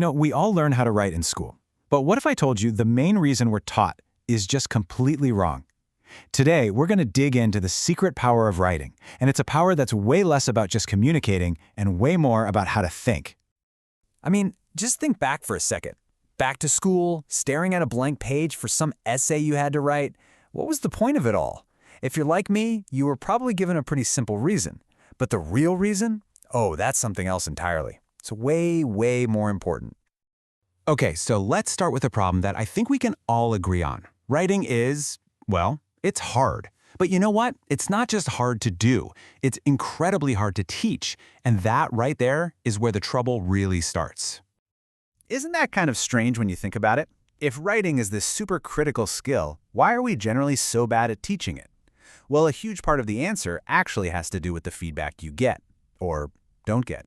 We all learn how to write in school. But what if I told you the main reason we're taught is just completely wrong? Today, we're going to dig into the secret power of writing, and it's a power that's way less about just communicating and way more about how to think. I mean, just think back for a second. Back to school, staring at a blank page for some essay you had to write. What was the point of it all? If you're like me, you were probably given a pretty simple reason. But the real reason? Oh, that's something else entirely. It's way, way more important. Okay, so let's start with a problem that I think we can all agree on. Writing is, well, it's hard. But you know what? It's not just hard to do. It's incredibly hard to teach. And that right there is where the trouble really starts. Isn't that kind of strange when you think about it? If writing is this super critical skill, why are we generally so bad at teaching it? Well, a huge part of the answer actually has to do with the feedback you get, or don't get.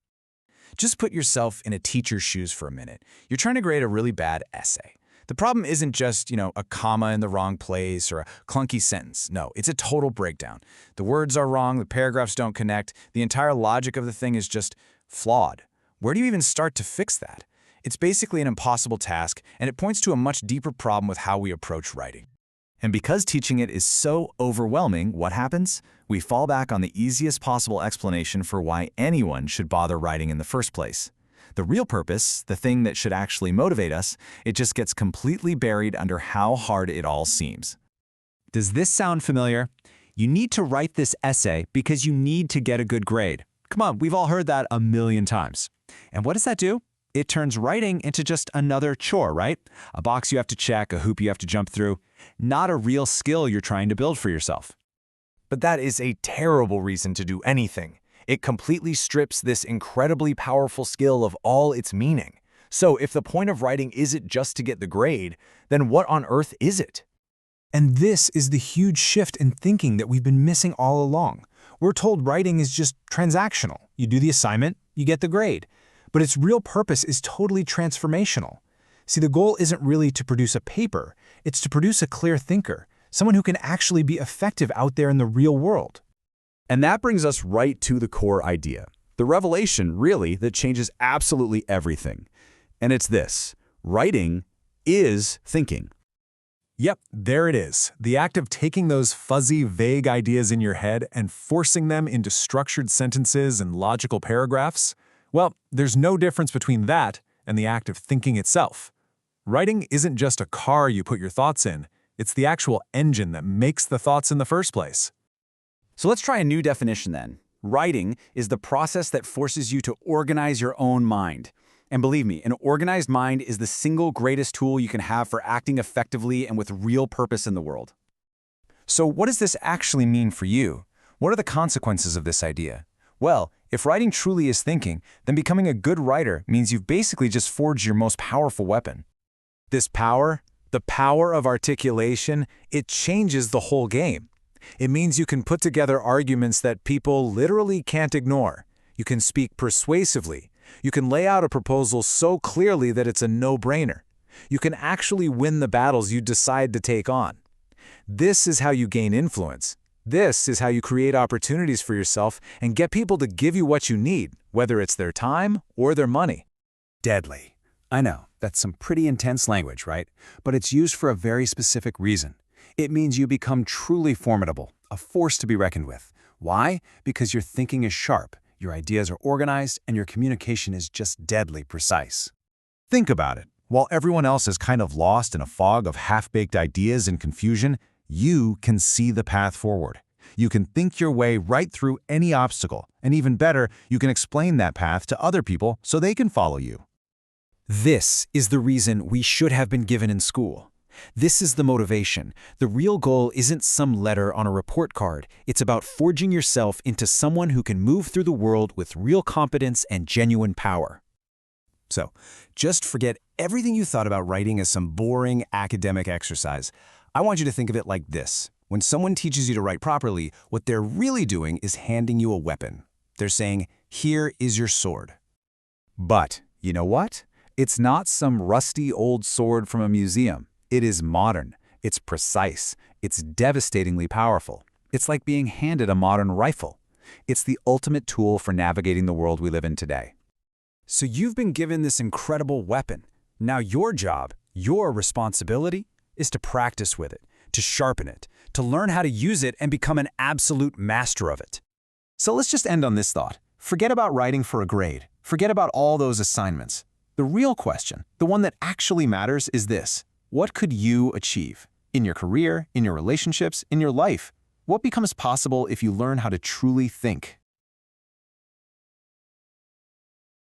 Just put yourself in a teacher's shoes for a minute. You're trying to grade a really bad essay. The problem isn't just, a comma in the wrong place or a clunky sentence. No, it's a total breakdown. The words are wrong, the paragraphs don't connect, the entire logic of the thing is just flawed. Where do you even start to fix that? It's basically an impossible task, and it points to a much deeper problem with how we approach writing. And because teaching it is so overwhelming, what happens? We fall back on the easiest possible explanation for why anyone should bother writing in the first place. The real purpose, the thing that should actually motivate us, it just gets completely buried under how hard it all seems. Does this sound familiar? You need to write this essay because you need to get a good grade. Come on, we've all heard that a million times. And what does that do? It turns writing into just another chore, right? A box you have to check, a hoop you have to jump through. Not a real skill you're trying to build for yourself. But that is a terrible reason to do anything. It completely strips this incredibly powerful skill of all its meaning. So if the point of writing isn't just to get the grade, then what on earth is it? And this is the huge shift in thinking that we've been missing all along. We're told writing is just transactional. You do the assignment, you get the grade. But its real purpose is totally transformational. See, the goal isn't really to produce a paper, it's to produce a clear thinker, someone who can actually be effective out there in the real world. And that brings us right to the core idea, the revelation, really, that changes absolutely everything. And it's this: writing is thinking. Yep, there it is. The act of taking those fuzzy, vague ideas in your head and forcing them into structured sentences and logical paragraphs. Well, there's no difference between that and the act of thinking itself. Writing isn't just a car you put your thoughts in, it's the actual engine that makes the thoughts in the first place. So let's try a new definition then. Writing is the process that forces you to organize your own mind. And believe me, an organized mind is the single greatest tool you can have for acting effectively and with real purpose in the world. So what does this actually mean for you? What are the consequences of this idea? Well, if writing truly is thinking, then becoming a good writer means you've basically just forged your most powerful weapon. This power, the power of articulation, it changes the whole game. It means you can put together arguments that people literally can't ignore. You can speak persuasively. You can lay out a proposal so clearly that it's a no-brainer. You can actually win the battles you decide to take on. This is how you gain influence. This is how you create opportunities for yourself and get people to give you what you need, whether it's their time or their money. Deadly. I know, that's some pretty intense language, right? But it's used for a very specific reason. It means you become truly formidable, a force to be reckoned with. Why? Because your thinking is sharp, your ideas are organized, and your communication is just deadly precise. Think about it. While everyone else is kind of lost in a fog of half-baked ideas and confusion, you can see the path forward. You can think your way right through any obstacle, and even better, you can explain that path to other people so they can follow you. This is the reason we should have been given in school. This is the motivation. The real goal isn't some letter on a report card. It's about forging yourself into someone who can move through the world with real competence and genuine power. So, just forget everything you thought about writing as some boring academic exercise. I want you to think of it like this. When someone teaches you to write properly, what they're really doing is handing you a weapon. They're saying, here is your sword. But, you know what? It's not some rusty old sword from a museum. It is modern. It's precise. It's devastatingly powerful. It's like being handed a modern rifle. It's the ultimate tool for navigating the world we live in today. So you've been given this incredible weapon. Now your job, your responsibility, is to practice with it, to sharpen it, to learn how to use it and become an absolute master of it. So let's just end on this thought. Forget about writing for a grade. Forget about all those assignments. The real question, the one that actually matters, is this. What could you achieve? In your career, in your relationships, in your life? What becomes possible if you learn how to truly think?